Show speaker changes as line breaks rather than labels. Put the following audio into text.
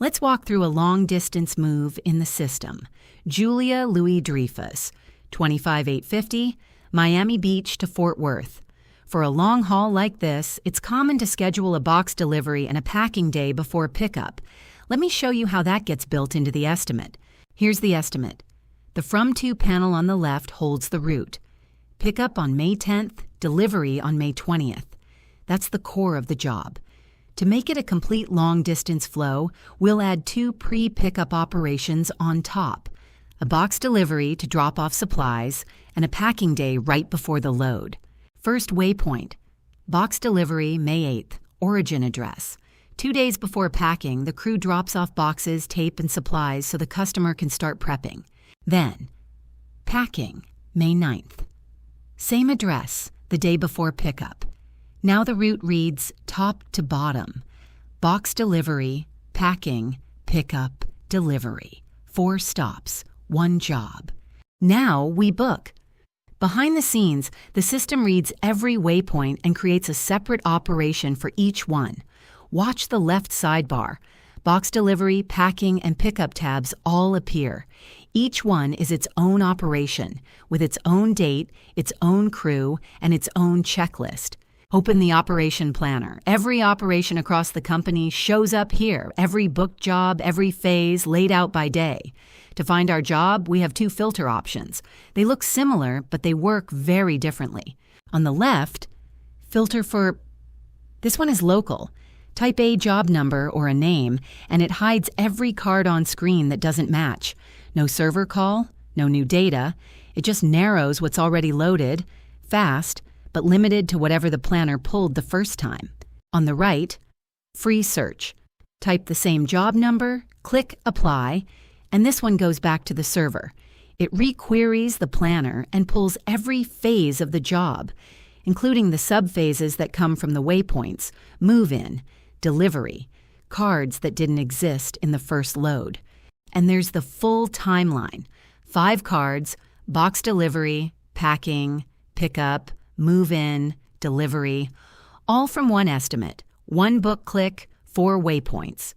Let's walk through a long-distance move in the system. Julia Louis Dreyfus, 25850, Miami Beach to Fort Worth. For a long haul like this, it's common to schedule a box delivery and a packing day before pickup. Let me show you how that gets built into the estimate. Here's the estimate. The From To panel on the left holds the route. Pickup on May 10th, delivery on May 20th. That's the core of the job. To make it a complete long-distance flow, we'll add 2 pre-pickup operations on top. A box delivery to drop off supplies, and a packing day right before the load. First waypoint. Box delivery, May 8th, origin address. 2 days before packing, the crew drops off boxes, tape, and supplies so the customer can start prepping. Then, packing, May 9th. Same address, the day before pickup. Now the route reads top to bottom. Box delivery, packing, pickup, delivery. 4 stops, 1 job. Now we book. Behind the scenes, the system reads every waypoint and creates a separate operation for each one. Watch the left sidebar. Box delivery, packing, and pickup tabs all appear. Each one is its own operation, with its own date, its own crew, and its own checklist. Open the operation planner. Every operation across the company shows up here. Every booked job, every phase, laid out by day. To find our job, we have 2 filter options. They look similar, but they work very differently. On the left, filter for... This one is local. Type a job number or a name, and it hides every card on screen that doesn't match. No server call, no new data. It just narrows what's already loaded, fast, but limited to whatever the planner pulled the first time. On the right, free search. Type the same job number, click apply, and this one goes back to the server. It re-queries the planner and pulls every phase of the job, including the sub-phases that come from the waypoints, move-in, delivery, cards that didn't exist in the first load. And there's the full timeline. 5 cards, box delivery, packing, pickup, move-in, delivery, all from one estimate, 1 book click, 4 waypoints.